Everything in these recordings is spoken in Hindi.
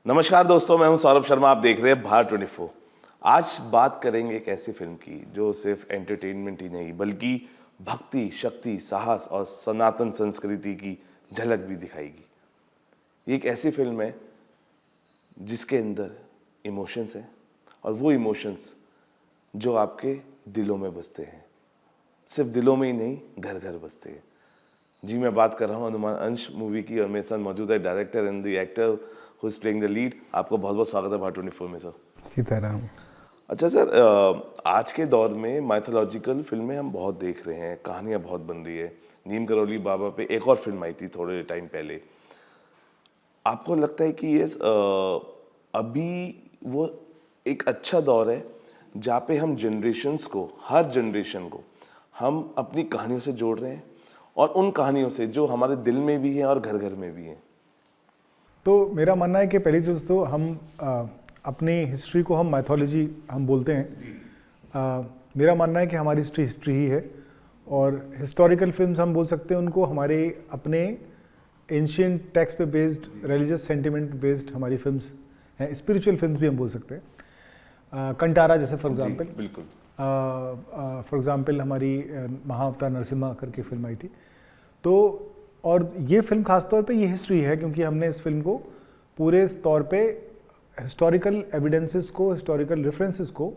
नमस्कार दोस्तों, मैं हूं सौरभ शर्मा। आप देख रहे हैं भारत 24। आज बात करेंगे एक ऐसी फिल्म की जो सिर्फ एंटरटेनमेंट ही नहीं बल्कि भक्ति, शक्ति, साहस और सनातन संस्कृति की झलक भी दिखाएगी। ये एक ऐसी फिल्म है जिसके अंदर इमोशंस हैं और वो इमोशंस जो आपके दिलों में बसते हैं, सिर्फ दिलों में ही नहीं, घर घर बसते हैं। जी, मैं बात कर रहा हूँ अनुमान अंश मूवी की और मेरे साथ मौजूद है director and the actor who is playing the lead. आपको बहुत बहुत स्वागत है भारत 24 में सर। सीताराम। अच्छा सर, आज के दौर में माइथोलॉजिकल फिल्में हम बहुत देख रहे हैं, कहानियाँ बहुत बन रही है। नीम करौली बाबा पे एक और फिल्म आई थी थोड़े टाइम पहले। आपको लगता है कि ये अभी वो एक अच्छा दौर है जहाँ पे हम जनरेशन्स को, हर जनरेशन को हम अपनी कहानियों से जोड़ रहे हैं और उन कहानियों से जो हमारे दिल में भी हैं और घर घर में भी हैं? तो मेरा मानना है कि पहली चीज़ तो हम अपनी हिस्ट्री को हम माइथोलॉजी हम बोलते हैं। मेरा मानना है कि हमारी हिस्ट्री हिस्ट्री ही है और हिस्टोरिकल फिल्म्स हम बोल सकते हैं उनको, हमारे अपने एंशिएंट टेक्स्ट पे बेस्ड, रिलीजियस सेंटिमेंट पे बेस्ड हमारी फिल्म्स हैं। स्पिरिचुअल फिल्म्स भी हम बोल सकते हैं। कंटारा जैसे फॉर एग्जांपल, बिल्कुल फॉर एग्जांपल हमारी महाअवतार नरसिम्हा करके फिल्म आई थी। तो और ये फिल्म खास तौर पे ये हिस्ट्री है क्योंकि हमने इस फिल्म को पूरे तौर पे हिस्टोरिकल एविडेंसेस को, हिस्टोरिकल रेफरेंसेस को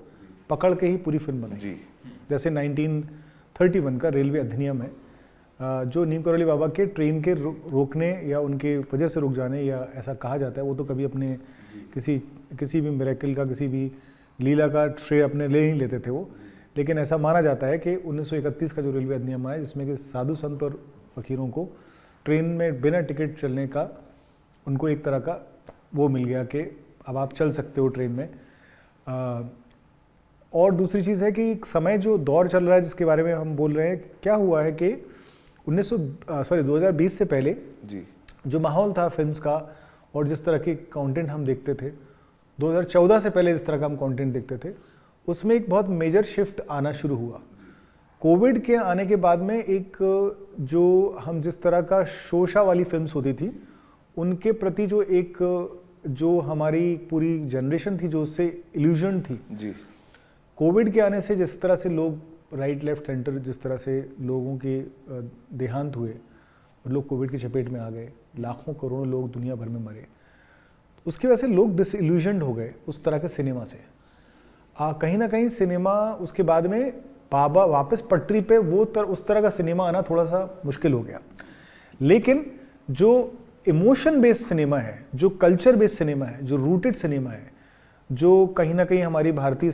पकड़ के ही पूरी फिल्म बनाई जी। जैसे 1931 का रेलवे अधिनियम है जो नीम करौली बाबा के ट्रेन के रोकने या उनके वजह से रुक जाने या ऐसा कहा जाता है। वो तो कभी अपने किसी भी मिरेकल का, किसी भी लीला का श्रेय अपने ले नहीं लेते थे वो, लेकिन ऐसा माना जाता है कि 1931 का जो रेलवे अधिनियम आया जिसमें कि साधु संत और फकीरों को ट्रेन में बिना टिकट चलने का उनको एक तरह का वो मिल गया कि अब आप चल सकते हो ट्रेन में। और दूसरी चीज़ है कि एक समय जो दौर चल रहा है जिसके बारे में हम बोल रहे हैं, क्या हुआ है कि 2020 से पहले जी जो माहौल था फिल्म्स का और जिस तरह के कंटेंट हम देखते थे, 2014 से पहले जिस तरह का हम कंटेंट देखते थे, उसमें एक बहुत मेजर शिफ्ट आना शुरू हुआ। कोविड के आने के बाद में एक जो हम जिस तरह का शोशा वाली फिल्म्स होती थी उनके प्रति जो हमारी पूरी जनरेशन थी जो उससे इल्यूजन थी जी, कोविड के आने से जिस तरह से लोग राइट लेफ्ट सेंटर, जिस तरह से लोगों के देहांत हुए और लोग कोविड की चपेट में आ गए, लाखों करोड़ों लोग दुनिया भर में मरे, उसकी वजह से लोग डिसइल्यूजन्ड हो गए उस तरह के सिनेमा से। कहीं ना कहीं सिनेमा उसके बाद में वापस पटरी पे उस तरह का सिनेमा आना थोड़ा सा मुश्किल हो गया। लेकिन जो इमोशन बेस्ड सिनेमा है, जो कल्चर बेस्ड सिनेमा है, जो रूटेड सिनेमा है, जो कहीं ना कहीं हमारी भारतीय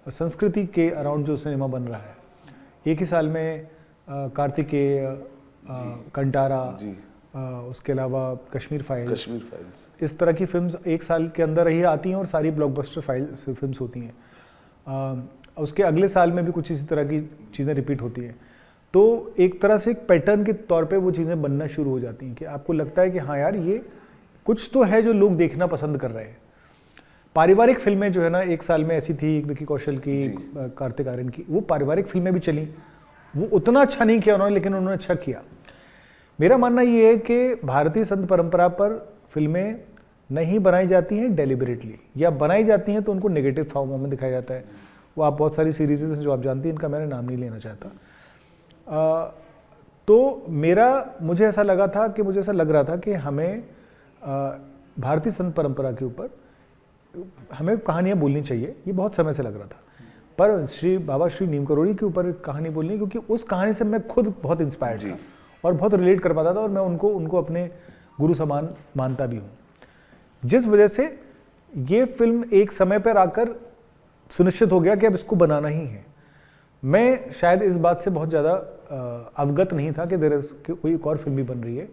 संस्कृति के अराउंड जो सिनेमा बन रहा है, एक ही साल में कार्तिकेय, कंटारा, उसके अलावा कश्मीर फाइल्स, इस तरह की फिल्म्स एक साल के अंदर ही आती हैं और सारी ब्लॉकबस्टर फिल्म्स होती हैं। उसके अगले साल में भी कुछ इसी तरह की चीज़ें रिपीट होती हैं। तो एक तरह से एक पैटर्न के तौर पे वो चीज़ें बनना शुरू हो जाती हैं कि आपको लगता है कि हाँ यार, ये कुछ तो है जो लोग देखना पसंद कर रहे हैं। पारिवारिक फिल्में जो है ना, एक साल में ऐसी थी, विकी कौशल की, कार्तिक आर्यन की, वो पारिवारिक फिल्में भी चली। वो उतना अच्छा नहीं किया उन्होंने, लेकिन उन्होंने अच्छा किया। मेरा मानना ये है कि भारतीय संत परंपरा पर फिल्में नहीं बनाई जाती हैं डेलिबरेटली, या बनाई जाती हैं तो उनको नेगेटिव फॉर्म में दिखाया जाता है। वो आप बहुत सारी सीरीज़ हैं जो आप जानती हैं, इनका मैंने नाम नहीं लेना चाहता। तो मुझे ऐसा लग रहा था कि हमें भारतीय संत परंपरा के ऊपर हमें कहानियाँ बोलनी चाहिए। ये बहुत समय से लग रहा था, पर बाबा श्री नीम करौली के ऊपर कहानी बोलनी, क्योंकि उस कहानी से मैं खुद बहुत इंस्पायर्ड था और बहुत रिलेट कर पाता था और मैं उनको अपने गुरु समान मानता भी हूँ। जिस वजह से ये फिल्म एक समय पर आकर सुनिश्चित हो गया कि अब इसको बनाना ही है। मैं शायद इस बात से बहुत ज़्यादा अवगत नहीं था कि कोई एक और फिल्म भी बन रही है,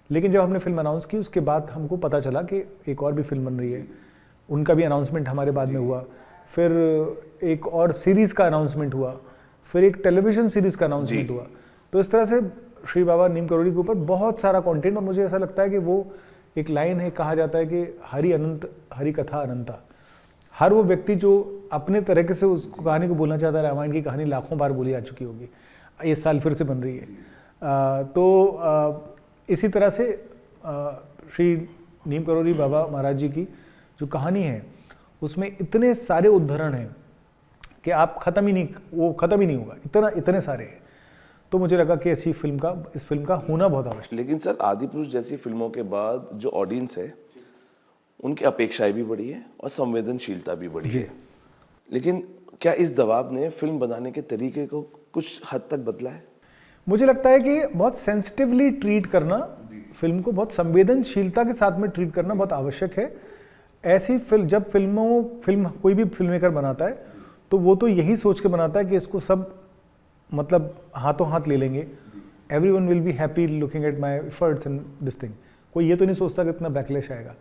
लेकिन जब हमने फिल्म अनाउंस की उसके बाद हमको पता चला कि एक और भी फिल्म बन रही है। उनका भी अनाउंसमेंट हमारे बाद में हुआ, फिर एक और सीरीज़ का अनाउंसमेंट हुआ, फिर एक टेलीविज़न सीरीज़ का अनाउंसमेंट हुआ। तो इस तरह से श्री बाबा नीम करौली के ऊपर बहुत सारा कंटेंट, और मुझे ऐसा लगता है कि वो एक लाइन है, कहा जाता है कि हरि अनंत, हरि कथा अनंता। हर वो व्यक्ति जो अपने तरीके से उस कहानी को बोलना चाहता है, रामायण की कहानी लाखों बार बोली जा चुकी होगी, इस साल फिर से बन रही है। इसी तरह से श्री नीम करोली बाबा महाराज जी की जो कहानी है उसमें इतने सारे उदाहरण हैं कि आप ख़त्म ही नहीं होगा, इतने सारे हैं। तो मुझे लगा कि इस फिल्म का होना बहुत आवश्यक। लेकिन सर आदिपुरुष जैसी फिल्मों के बाद जो ऑडियंस है उनकी अपेक्षाएं भी बढ़ी है और संवेदनशीलता भी बढ़ी है, लेकिन क्या इस दबाव ने फिल्म बनाने के तरीके को कुछ हद तक बदला है? मुझे लगता है कि बहुत सेंसिटिवली ट्रीट करना, फिल्म को बहुत संवेदनशीलता के साथ में ट्रीट करना बहुत आवश्यक है। ऐसी फिल्म जब कोई भी फिल्म मेकर बनाता है तो वो तो यही सोच के बनाता है कि इसको सब मतलब हाथों हाथ ले लेंगे, everyone will be happy looking at my efforts and this thing. कोई ये तो नहीं सोचता कि इतना बैकलैश आएगा।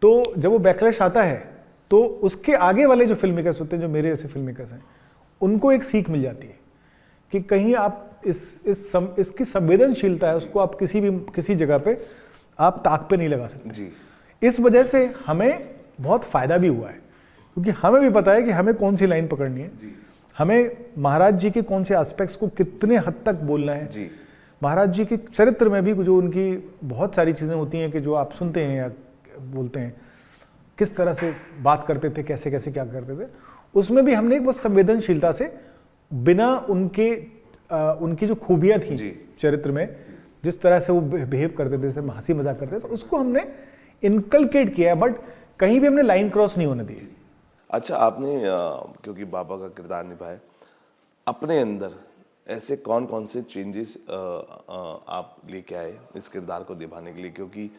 तो जब वो बैकलैश आता है तो उसके आगे वाले जो फिल्म मेकर्स होते हैं, जो मेरे ऐसे फिल्म मेकर्स हैं, उनको एक सीख मिल जाती है कि कहीं आप इसकी संवेदनशीलता है उसको आप किसी जगह पे आप ताक पे नहीं लगा सकते जी। इस वजह से हमें बहुत फायदा भी हुआ है, क्योंकि हमें भी पता है कि हमें कौन सी लाइन पकड़नी है, हमें महाराज जी के कौन से एस्पेक्ट्स को कितने हद तक बोलना है जी। महाराज जी के चरित्र में भी जो उनकी बहुत सारी चीज़ें होती हैं कि जो आप सुनते हैं या बोलते हैं, किस तरह से बात करते थे, कैसे कैसे क्या करते थे, उसमें भी हमने एक बहुत संवेदनशीलता से बिना उनकी जो खूबियां थी चरित्र में, जिस तरह से वो बिहेव करते थे, जैसे हंसी मजाक करते थे, तो उसको हमने इनकलकेट किया है, बट कहीं भी हमने लाइन क्रॉस नहीं होने दी। अच्छा, आपने क्योंकि बाबा का किरदार निभाया, अपने अंदर ऐसे कौन कौन से चेंजेस आप लेके आए इस किरदार को निभाने के लिए? क्योंकि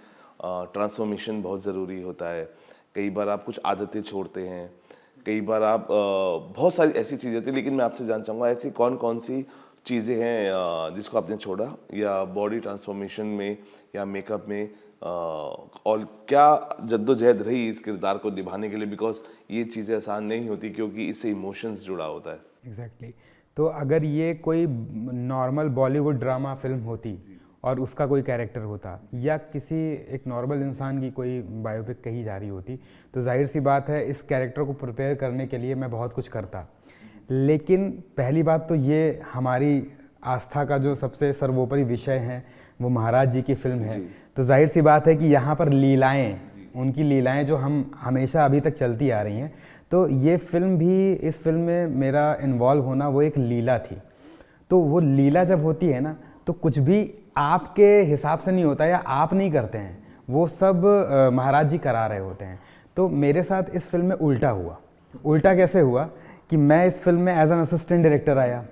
ट्रांसफॉर्मेशन बहुत ज़रूरी होता है। कई बार आप कुछ आदतें छोड़ते हैं, कई बार आप बहुत सारी ऐसी चीज़ें होती हैं, लेकिन मैं आपसे जानना चाहूँगा ऐसी कौन कौन सी चीज़ें हैं जिसको आपने छोड़ा, या बॉडी ट्रांसफॉर्मेशन में या मेकअप में, और क्या जद्दोजहद रही इस किरदार को निभाने के लिए? बिकॉज ये चीज़ें आसान नहीं होती, क्योंकि इससे इमोशंस जुड़ा होता है। एग्जैक्टली। तो अगर ये कोई नॉर्मल बॉलीवुड ड्रामा फिल्म होती और उसका कोई कैरेक्टर होता, या किसी एक नॉर्मल इंसान की कोई बायोपिक कही जा रही होती, तो जाहिर सी बात है इस कैरेक्टर को प्रिपेयर करने के लिए मैं बहुत कुछ करता। लेकिन पहली बात तो ये हमारी आस्था का जो सबसे सर्वोपरि विषय है वो महाराज जी की फिल्म है, तो जाहिर सी बात है कि यहाँ पर लीलाएं, उनकी लीलाएं जो हम हमेशा अभी तक चलती आ रही हैं, तो ये फिल्म भी, इस फिल्म में मेरा इन्वॉल्व होना वो एक लीला थी। तो वो लीला जब होती है ना, तो कुछ भी आपके हिसाब से नहीं होता या आप नहीं करते हैं, वो सब महाराज जी करा रहे होते हैं। तो मेरे साथ इस फिल्म में उल्टा हुआ। उल्टा कैसे हुआ कि मैं इस फिल्म में एज एन असिस्टेंट डायरेक्टर आया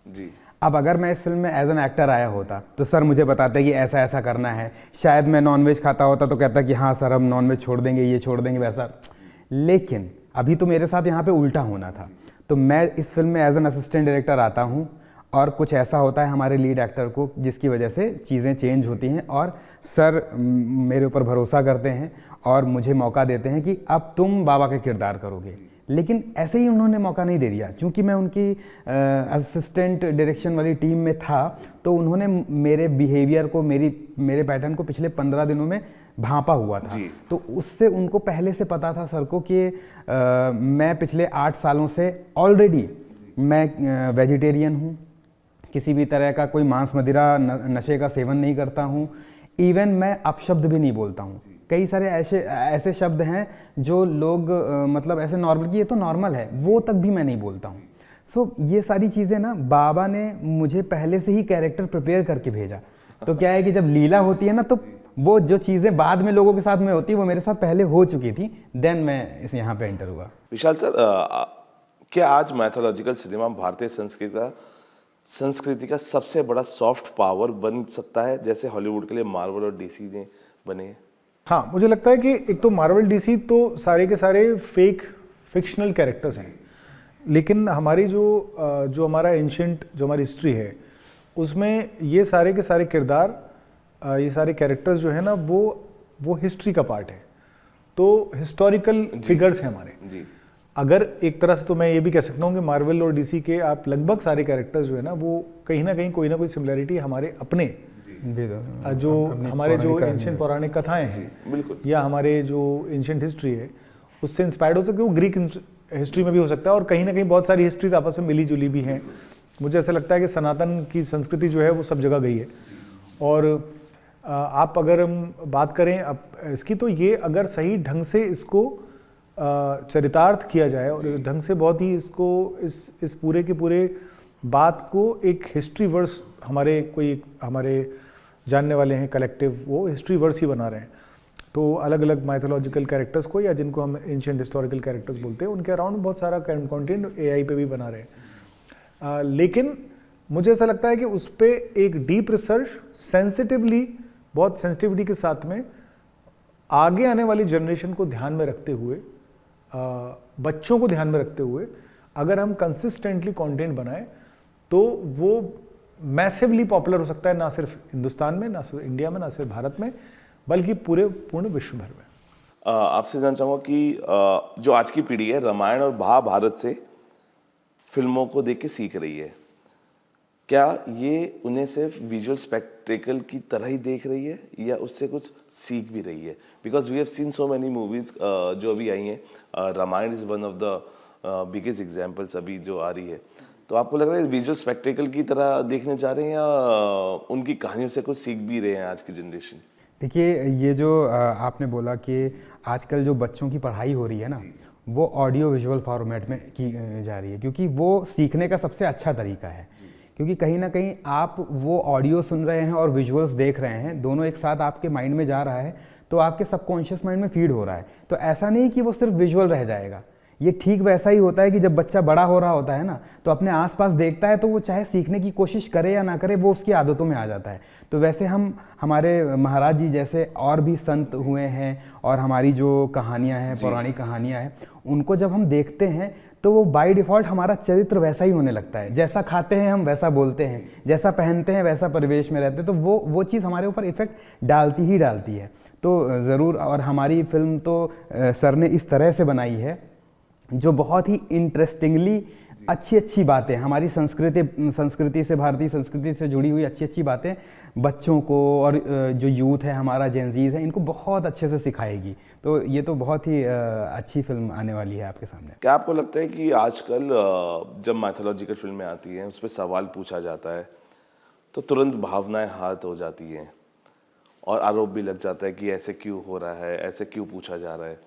जी। अब अगर मैं इस फिल्म में एज एन एक्टर आया होता तो सर मुझे बताते कि ऐसा ऐसा करना है, शायद मैं नॉनवेज खाता होता तो कहता कि हाँ सर हम नॉनवेज छोड़ देंगे, ये छोड़ देंगे, वैसा। लेकिन अभी तो मेरे साथ यहाँ पे उल्टा होना था। तो मैं इस फिल्म में एज एन असिस्टेंट डायरेक्टर आता हूँ और कुछ ऐसा होता है हमारे लीड एक्टर को जिसकी वजह से चीज़ें चेंज होती हैं, और सर मेरे ऊपर भरोसा करते हैं और मुझे मौका देते हैं कि अब तुम बाबा का किरदार करोगे। लेकिन ऐसे ही उन्होंने मौका नहीं दे दिया, क्योंकि मैं उनकी असिस्टेंट डायरेक्शन वाली टीम में था, तो उन्होंने मेरे बिहेवियर को, मेरे पैटर्न को पिछले 15 दिनों में भांपा हुआ था। तो उससे उनको पहले से पता था सर को कि मैं पिछले 8 सालों से ऑलरेडी मैं वेजिटेरियन हूँ, किसी भी तरह का कोई मांस मदिरा नशे का सेवन नहीं करता हूँ, इवन मैं अपशब्द भी नहीं बोलता हूँ। कई सारे ऐसे शब्द हैं जो लोग मतलब ऐसे नॉर्मल कि ये तो नॉर्मल है, वो तक भी मैं नहीं बोलता हूँ। सो ये सारी चीज़ें ना बाबा ने मुझे पहले से ही कैरेक्टर प्रिपेयर करके भेजा। तो क्या है कि जब लीला होती है ना, तो वो जो चीज़ें बाद में लोगों के साथ में होती है वो मेरे साथ पहले हो चुकी थी, देन मैं इस यहाँ पे एंटर हुआ। विशाल सर, क्या आज मैथोलॉजिकल सिनेमा भारतीय संस्कृति का सबसे बड़ा सॉफ्ट पावर बन सकता है, जैसे हॉलीवुड के लिए मार्वल और डीसी ने बने? हाँ, मुझे लगता है कि एक तो मार्वल डीसी तो सारे के सारे फिक्शनल कैरेक्टर्स हैं, लेकिन हमारी जो हमारा एंशिएंट जो हमारी हिस्ट्री है उसमें ये सारे के सारे किरदार, ये सारे कैरेक्टर्स जो है ना वो हिस्ट्री का पार्ट है। तो हिस्टोरिकल फिगर्स हैं हमारे जी। अगर एक तरह से तो मैं ये भी कह सकता हूँ कि मार्वल और डीसी के आप लगभग सारे कैरेक्टर्स जो है ना वो कहीं ना कहीं कोई ना कोई सिमिलैरिटी हमारे अपने जो हमारे जो एंशिएंट पौराणिक कथाएं हैं या हमारे जो एंशिएंट हिस्ट्री है उससे इंस्पायर्ड हो सकते हैं। वो ग्रीक हिस्ट्री में भी हो सकता है, और कहीं ना कहीं बहुत सारी हिस्ट्रीज आपस में मिली जुली भी हैं। मुझे ऐसा लगता है कि सनातन की संस्कृति जो है वो सब जगह गई है, और आप अगर हम बात करें अब इसकी, तो ये अगर सही ढंग से इसको चरितार्थ किया जाए और ढंग से बहुत ही इसको इस पूरे के पूरे बात को एक हिस्ट्री वर्स, हमारे जानने वाले हैं कलेक्टिव, वो हिस्ट्री वर्स ही बना रहे हैं। तो अलग अलग माइथोलॉजिकल कैरेक्टर्स को, या जिनको हम एंशिएंट हिस्टोरिकल कैरेक्टर्स बोलते हैं, उनके अराउंड बहुत सारा कंटेंट AI पे भी बना रहे हैं। लेकिन मुझे ऐसा लगता है कि उस पर एक डीप रिसर्च सेंसिटिवली, बहुत सेंसिटिविटी के साथ में आगे आने वाली जनरेशन को ध्यान में रखते हुए, बच्चों को ध्यान में रखते हुए अगर हम कंसिस्टेंटली कंटेंट बनाएं तो वो मैसिवली पॉपुलर हो सकता है, ना सिर्फ हिंदुस्तान में, ना सिर्फ इंडिया में, ना सिर्फ भारत में, बल्कि पूर्ण विश्व भर में। आपसे जानना चाहूँगा कि जो आज की पीढ़ी है रामायण और महाभारत से फिल्मों को देख के सीख रही है, क्या ये उन्हें सिर्फ विजुअल स्पेक्टेकल की तरह ही देख रही है या उससे कुछ सीख भी रही है? Because we have seen so many movies जो अभी आई हैं, Ramayan is one of the biggest examples अभी जो आ रही है, तो आपको लग रहा है विजुअल स्पेक्टेकल की तरह देखने जा रहे हैं या उनकी कहानियों से कुछ सीख भी रहे हैं आज की जनरेशन? देखिए, ये जो आपने बोला कि आजकल जो बच्चों की पढ़ाई हो रही है ना, वो ऑडियो विजुअल फॉर्मेट में की जा रही है, क्योंकि वो सीखने का सबसे अच्छा तरीका है। क्योंकि कहीं ना कहीं आप वो ऑडियो सुन रहे हैं और विजुअल्स देख रहे हैं, दोनों एक साथ आपके माइंड में जा रहा है, तो आपके सबकॉन्शियस माइंड में फीड हो रहा है। तो ऐसा नहीं कि वो सिर्फ विजुअल रह जाएगा। ये ठीक वैसा ही होता है कि जब बच्चा बड़ा हो रहा होता है ना, तो अपने आसपास देखता है, तो वो चाहे सीखने की कोशिश करे या ना करे, वो उसकी आदतों में आ जाता है। तो वैसे हमारे महाराज जी जैसे और भी संत हुए हैं, और हमारी जो कहानियाँ हैं, पौराणिक कहानियाँ हैं, उनको जब हम देखते हैं तो वो बाय डिफ़ॉल्ट हमारा चरित्र वैसा ही होने लगता है। जैसा खाते हैं हम वैसा बोलते हैं, जैसा पहनते हैं वैसा परिवेश में रहते हैं, तो वो चीज़ हमारे ऊपर इफ़ेक्ट डालती ही डालती है। तो ज़रूर, और हमारी फिल्म तो सर ने इस तरह से बनाई है जो बहुत ही इंटरेस्टिंगली अच्छी बातें, हमारी संस्कृति से, भारतीय संस्कृति से जुड़ी हुई अच्छी बातें बच्चों को, और जो यूथ है हमारा, जेनजीज है, इनको बहुत अच्छे से सिखाएगी। तो ये तो बहुत ही अच्छी फिल्म आने वाली है आपके सामने। क्या आपको लगता है कि आजकल जब माइथोलॉजिकल फिल्में आती हैं, उस पर सवाल पूछा जाता है तो तुरंत भावनाएं हाथ हो जाती हैं और आरोप भी लग जाता है कि ऐसे क्यों हो रहा है, ऐसे क्यों पूछा जा रहा है?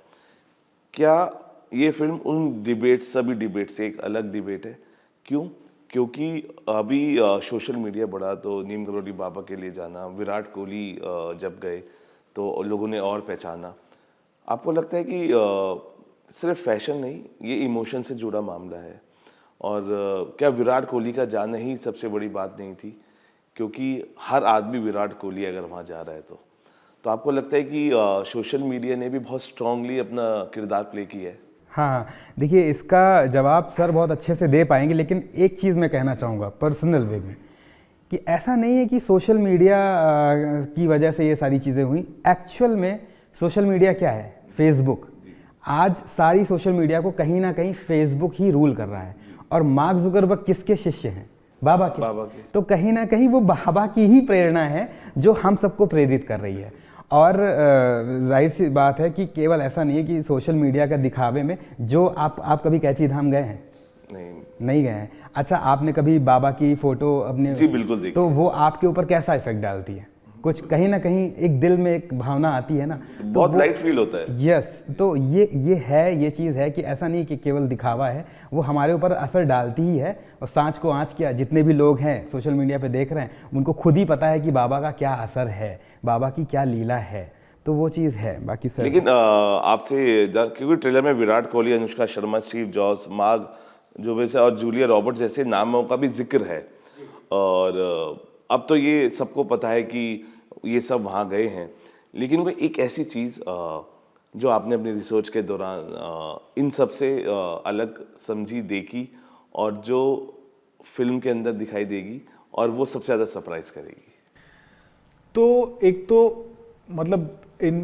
क्या ये फिल्म उन सभी डिबेट से एक अलग डिबेट है? क्यों? क्योंकि अभी सोशल मीडिया बढ़ा तो नीम करोली बाबा के लिए जाना, विराट कोहली जब गए तो लोगों ने और पहचाना। आपको लगता है कि सिर्फ फैशन नहीं, ये इमोशन से जुड़ा मामला है? और क्या विराट कोहली का जाना ही सबसे बड़ी बात नहीं थी? क्योंकि हर आदमी विराट कोहली अगर वहाँ जा रहा है तो आपको लगता है कि सोशल मीडिया ने भी बहुत स्ट्रांगली अपना किरदार प्ले किया है? हाँ, देखिए, इसका जवाब सर बहुत अच्छे से दे पाएंगे, लेकिन एक चीज़ मैं कहना चाहूँगा पर्सनल वे में, कि ऐसा नहीं है कि सोशल मीडिया की वजह से ये सारी चीज़ें हुई। एक्चुअल में सोशल मीडिया क्या है? फेसबुक। आज सारी सोशल मीडिया को कहीं ना कहीं फेसबुक ही रूल कर रहा है। और मार्क जुकरबर्ग किसके शिष्य हैं? बाबा के। तो कहीं ना कहीं वो बाबा की ही प्रेरणा है जो हम सबको प्रेरित कर रही है। और जाहिर सी बात है कि केवल ऐसा नहीं है कि सोशल मीडिया का दिखावे में, जो आप कभी कैची धाम गए हैं? नहीं गए हैं। अच्छा, आपने कभी बाबा की फोटो अपने? जी बिल्कुल देखी। तो वो आपके ऊपर कैसा इफेक्ट डालती है? कुछ कहीं ना कहीं एक दिल में एक भावना आती है ना, तो बहुत लाइट फील होता है। यस, तो ये चीज़ है कि ऐसा नहीं कि केवल दिखावा है, वो हमारे ऊपर असर डालती ही है। और सांच को आँच किया, जितने भी लोग हैं सोशल मीडिया पे देख रहे हैं, उनको खुद ही पता है कि बाबा का क्या असर है, बाबा की क्या लीला है। तो वो चीज़ है। बाकी सर, लेकिन आपसे क्योंकि ट्रेलर में Virat Kohli, Anushka Sharma, Steve jobs, mark Zuckerberg और जूलिया रॉबर्ट्स जैसे नामों का भी जिक्र है। और अब तो ये सबको पता है कि ये सब वहाँ गए हैं, लेकिन वो एक ऐसी चीज़ जो आपने अपनी रिसर्च के दौरान इन सब से अलग समझी, देखी, और जो फिल्म के अंदर दिखाई देगी और वो सबसे ज़्यादा सरप्राइज करेगी? तो एक तो मतलब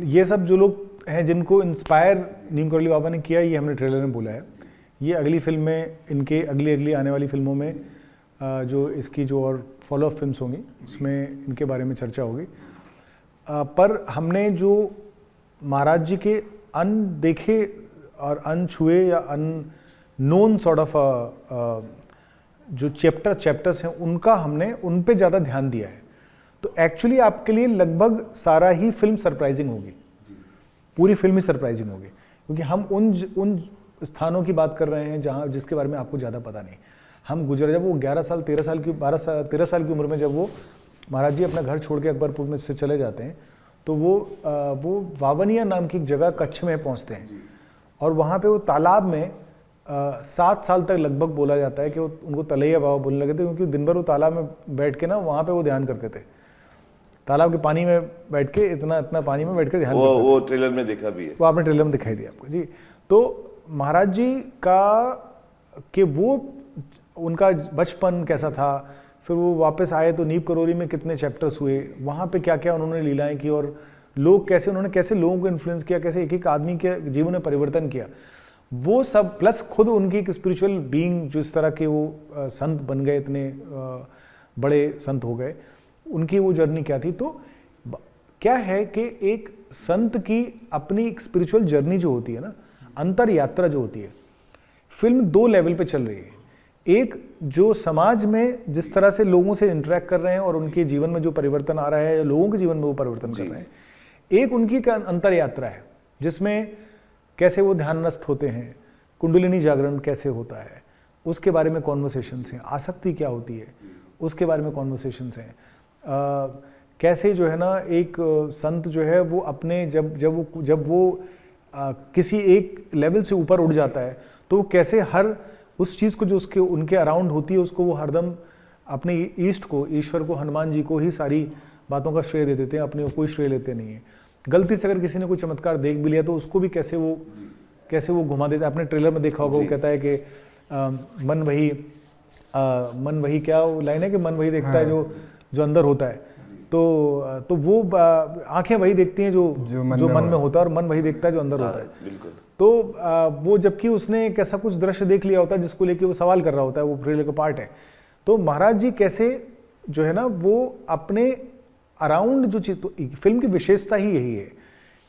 ये सब जो लोग हैं जिनको इंस्पायर नीम करोली बाबा ने किया, ये हमने ट्रेलर में बोला है। ये अगली फिल्म में, इनके अगली आने वाली फिल्मों में जो इसकी जो और फॉलो अप फिल्म्स होंगी उसमें इनके बारे में चर्चा होगी। पर हमने जो महाराज जी के अनदेखे और अनछुए या अननोन सॉर्ट ऑफ जो चैप्टर्स हैं, उन पे ज़्यादा ध्यान दिया है। तो एक्चुअली आपके लिए लगभग सारा ही फिल्म सरप्राइजिंग होगी, पूरी फिल्म ही सरप्राइजिंग होगी, क्योंकि हम उन स्थानों की बात कर रहे हैं जहाँ जिसके बारे में आपको ज़्यादा पता नहीं। हम गुजरा, जब वो 11 साल 13 साल की 13 साल की उम्र में जब वो महाराज जी अपना घर छोड़ के अकबरपुर में से चले जाते हैं, तो वो वावनिया नाम की एक जगह कच्छ में पहुँचते हैं, और वहाँ पे वो तालाब में 7 साल तक लगभग बोला जाता है कि वो उनको तलैया बाबा बोलने लगे थे, क्योंकि दिन भर वो तालाब में बैठ के ना वहाँ पे वो ध्यान करते थे, तालाब के पानी में बैठ के इतना पानी में बैठ के ध्यान करते थे। वो ट्रेलर में देखा भी है, वो आपने ट्रेलर में दिखाई दिया आपको जी। तो महाराज जी का कि वो उनका बचपन कैसा था, फिर वो वापस आए तो नीप करोरी में कितने चैप्टर्स हुए, वहाँ पे क्या क्या उन्होंने लीलाएं की, और लोग कैसे, उन्होंने कैसे लोगों को इन्फ्लुएंस किया, कैसे एक एक आदमी के जीवन में परिवर्तन किया, वो सब, प्लस खुद उनकी एक स्पिरिचुअल बीइंग जो इस तरह के वो संत बन गए, इतने बड़े संत हो गए, उनकी वो जर्नी क्या थी। तो क्या है कि एक संत की अपनी एक स्पिरिचुअल जर्नी जो होती है ना, अंतर यात्रा जो होती है, फिल्म 2 लेवल पे चल रही है। एक जो समाज में जिस तरह से लोगों से इंटरेक्ट कर रहे हैं और उनके जीवन में जो परिवर्तन आ रहा है, या लोगों के जीवन में वो परिवर्तन कर रहे हैं, एक उनकी अंतर यात्रा है जिसमें कैसे वो ध्यानस्थ होते हैं, कुंडलिनी जागरण कैसे होता है, उसके बारे में कॉन्वर्सेशंस हैं, आसक्ति क्या होती है उसके बारे में कॉन्वर्सेशंस हैं, कैसे जो है ना एक संत जो है वो अपने जब वो किसी एक लेवल से ऊपर उठ जाता है, तो वो कैसे हर उस चीज़ को जो उसके उनके अराउंड होती है उसको वो हरदम अपने ईष्ट को, ईश्वर को, हनुमान जी को ही सारी बातों का श्रेय दे देते हैं, अपने को कोई श्रेय लेते नहीं है। गलती से अगर किसी ने कोई चमत्कार देख भी लिया तो उसको भी कैसे वो घुमा देता है। आपने ट्रेलर में देखा होगा, वो कहता है कि मन वही क्या वो लाइन है कि मन वही देखता है जो अंदर होता है, तो वो आंखें वही देखती हैं जो मन में होता है, और मन वही देखता है जो अंदर होता है। बिल्कुल। तो वो जबकि उसने एक ऐसा कुछ दृश्य देख लिया होता है जिसको लेके वो सवाल कर रहा होता है, वो ट्रेलर का पार्ट है। तो महाराज जी कैसे जो है ना वो अपने अराउंड जो चीज, तो फिल्म की विशेषता ही यही है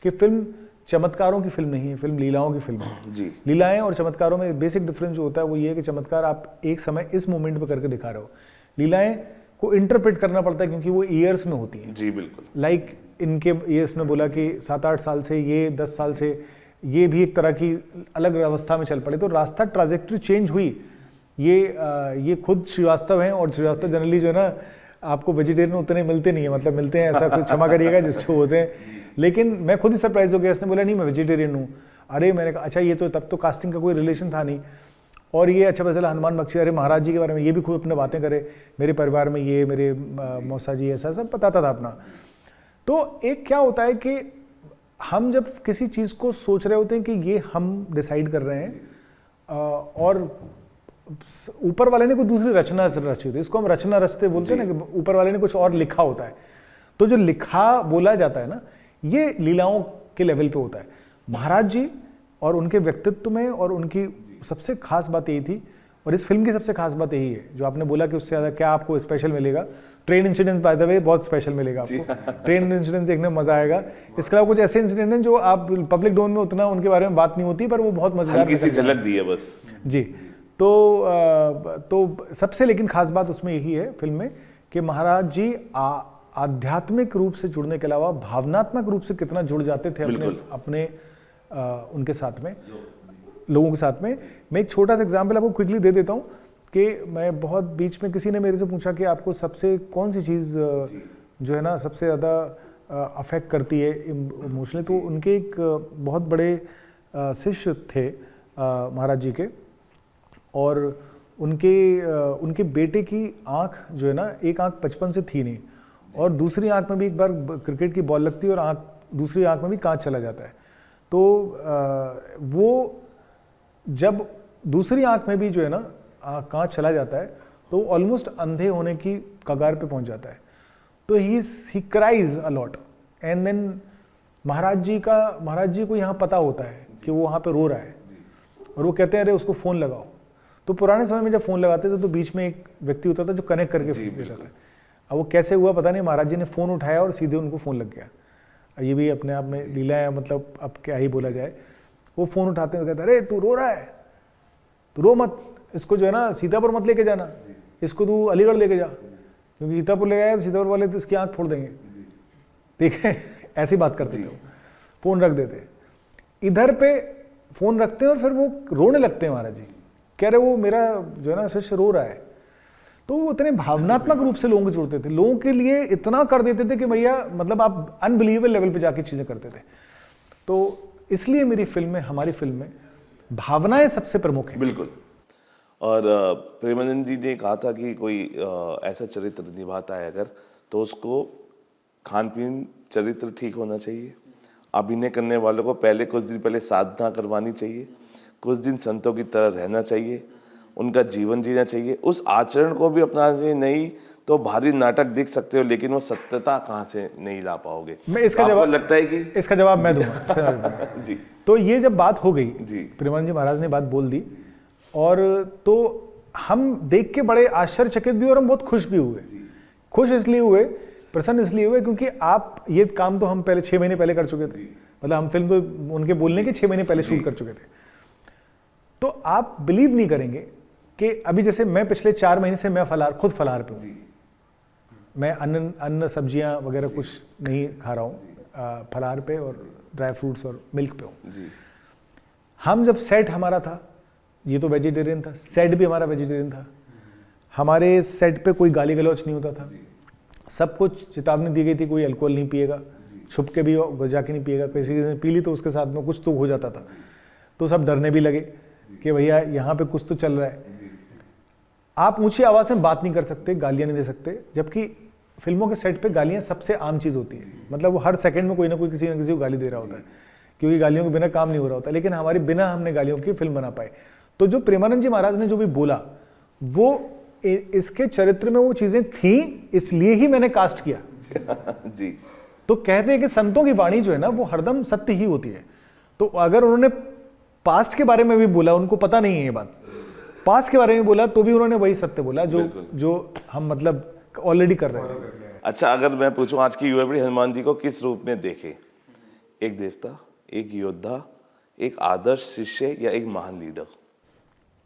कि फिल्म चमत्कारों की फिल्म नहीं है, फिल्म लीलाओं की फिल्म है जी। लीलाएं और चमत्कारों में बेसिक डिफरेंस जो होता है वो ये है कि चमत्कार आप एक समय इस मोमेंट पे करके दिखा रहे हो, लीलाएं को इंटरप्रेट करना पड़ता है क्योंकि वो ईयर्स में होती हैं। जी बिल्कुल। लाइक इनके ये इसने बोला कि 7-8 साल से, ये 10 साल से, ये भी एक तरह की अलग अवस्था में चल पड़े, तो रास्ता ट्राजेक्ट्री चेंज हुई। ये खुद श्रीवास्तव हैं, और श्रीवास्तव जनरली जो है ना आपको वेजिटेरियन उतने मिलते नहीं है, मतलब मिलते हैं ऐसा कुछ क्षमा करिएगा जिसको होते हैं, लेकिन मैं खुद ही सरप्राइज हो गया। इसने बोला नहीं मैं वेजिटेरियन हूँ। अरे मैंने कहा अच्छा, ये तो तब तो कास्टिंग का कोई रिलेशन था नहीं। और ये अच्छा पता चला हनुमान बख्शी, अरे महाराज जी के बारे में ये भी खूब अपने बातें करे, मेरे परिवार में ये मेरे मौसा जी ऐसा सब बताता था अपना। तो एक क्या होता है कि हम जब किसी चीज़ को सोच रहे होते हैं कि ये हम डिसाइड कर रहे हैं और ऊपर वाले ने कोई दूसरी रचना रची होती है, इसको हम रचना रचते बोलते हैं ना, कि ऊपर वाले ने कुछ और लिखा होता है। तो जो लिखा बोला जाता है ना, ये लीलाओं के लेवल पे होता है। महाराज जी और उनके व्यक्तित्व में और उनकी सबसे खास बात यही थी, और इस फिल्म की सबसे खास बात यही है जो आपने बोला कि उससे ज़्यादा क्या आपको स्पेशल मिलेगा। Train incident by the way बहुत स्पेशल मिलेगा आपको, ट्रेन इंसिडेंट देखने में मजा आएगा। इसके अलावा कुछ ऐसे इंसिडेंट हैं जो आप पब्लिक डोमेन में उतना उनके बारे में बात नहीं होती, पर वो बहुत मजेदार, हल्की सी झलक दी है बस जी। तो सबसे लेकिन खास बात उसमें यही है फिल्म में कि महाराज जी आध्यात्मिक रूप से जुड़ने के अलावा भावनात्मक रूप से कितना जुड़ जाते थे अपने उनके साथ में, लोगों के साथ में। मैं एक छोटा सा एग्जाम्पल आपको क्विकली दे देता हूँ कि मैं बहुत बीच में किसी ने मेरे से पूछा कि आपको सबसे कौन सी चीज़ जो है ना सबसे ज़्यादा अफेक्ट करती है इमोशनली, तो उनके एक बहुत बड़े शिष्य थे महाराज जी के, और उनके बेटे की आँख जो है ना, एक आँख बचपन से थी नहीं, और दूसरी आँख में भी एक बार क्रिकेट की बॉल लगती है और दूसरी आँख में भी कांच चला जाता है। तो वो जब दूसरी आँख में भी जो है ना कांच चला जाता है तो ऑलमोस्ट अंधे होने की कगार पे पहुंच जाता है। तो he cries a lot, and then Maharaj ji को यहाँ पता होता है कि वो वहाँ पे रो रहा है, और वो कहते हैं अरे उसको फ़ोन लगाओ। तो पुराने समय में जब फ़ोन लगाते थे तो बीच में एक व्यक्ति होता था जो कनेक्ट करके फ़ोन देता था। अब वो कैसे हुआ पता नहीं, महाराज जी ने फ़ोन उठाया और सीधे उनको फ़ोन लग गया। ये भी अपने आप में लीला है, मतलब अब क्या ही बोला जाए। वो फ़ोन उठाते हैं, कहता है अरे तू रो रहा है, तू रो मत, इसको जो है ना सीतापुर मत लेके जाना, इसको तू अलीगढ़ लेके जा, क्योंकि सीतापुर ले गया तो सीतापुर वाले तो इसकी आंख फोड़ देंगे, ठीक है, ऐसी बात करते थे, फोन रख देते। इधर पे फोन रखते हैं और फिर वो रोने लगते हैं महाराज जी, कह रहे वो मेरा जो है ना शिष्य रो रहा है। तो वो इतने भावनात्मक रूप से लोगों को जोड़ते थे, लोगों के लिए इतना कर देते थे कि भैया मतलब आप अनबिलीवेबल लेवल पे जाके चीजें करते थे। तो इसलिए मेरी फिल्म में, हमारी फिल्म में भावनाएं सबसे प्रमुख है। बिल्कुल। और प्रेमानंद जी ने कहा था कि कोई ऐसा चरित्र निभाता है अगर, तो उसको खान पीन चरित्र ठीक होना चाहिए, अभिनय करने वालों को पहले कुछ दिन पहले साधना करवानी चाहिए, कुछ दिन संतों की तरह रहना चाहिए, उनका जीवन जीना चाहिए, उस आचरण को भी अपनाना चाहिए। नहीं तो भारी नाटक दिख सकते हो लेकिन वो सत्यता कहाँ से नहीं ला पाओगे। मैं इसका आपको जवाब लगता है कि इसका जवाब मैं दूंगा जी। तो ये जब बात हो गई जी। प्रेमानंद जी महाराज ने बात बोल दी, और तो हम देख के बड़े आश्चर्यचकित भी और हम बहुत खुश भी हुए। खुश इसलिए हुए, प्रसन्न इसलिए हुए क्योंकि आप ये काम तो हम पहले 6 महीने पहले कर चुके थे, मतलब हम फिल्म तो उनके बोलने के 6 महीने पहले शूट कर चुके थे। तो आप बिलीव नहीं करेंगे कि अभी जैसे मैं पिछले 4 महीने से मैं खुद फलाहार पे हूँ, मैं अन्न सब्जियां वगैरह कुछ नहीं खा रहा हूँ, फलाहार पे और ड्राई फ्रूट्स और मिल्क पे हूँ। हम जब सेट हमारा था, ये तो वेजिटेरियन था, सेट भी हमारा वेजिटेरियन था, हमारे सेट पे कोई गाली गलौच नहीं होता था, सब कुछ चेतावनी दी गई थी कोई अल्कोहल नहीं पिएगा, छुप के भी जाके नहीं पिएगा, किसी ने पी ली तो उसके साथ में कुछ तो हो जाता था, तो सब डरने भी लगे कि भैया यहाँ पे कुछ तो चल रहा है। आप ऊंची आवाज में बात नहीं कर सकते, गालियां नहीं दे सकते, जबकि फिल्मों के सेट पे गालियां सबसे आम चीज होती है, मतलब वो हर सेकंड में कोई ना कोई किसी को गाली दे रहा होता है, क्योंकि गालियों के बिना काम नहीं हो रहा होता। लेकिन हमारी बिना हमने गालियों की फिल्म बना पाए। तो जो प्रेमानंद जी महाराज ने जो भी बोला वो इसके चरित्र में वो चीजें थी, इसलिए ही मैंने कास्ट किया जी। तो कहते हैं कि संतों की वाणी जो है ना वो हरदम सत्य ही होती है। तो अगर उन्होंने पास्ट के बारे में भी बोला, उनको पता नहीं है ये बात, पास्ट के बारे में बोला तो भी उन्होंने वही सत्य बोला जो हम मतलब ऑलरेडी कर रहे हैं। अच्छा, अगर मैं पूछूं आज की युवा पीढ़ी हनुमान जी को किस रूप में देखे? एक देवता, एक योद्धा, एक आदर्श शिष्य या एक महान लीडर?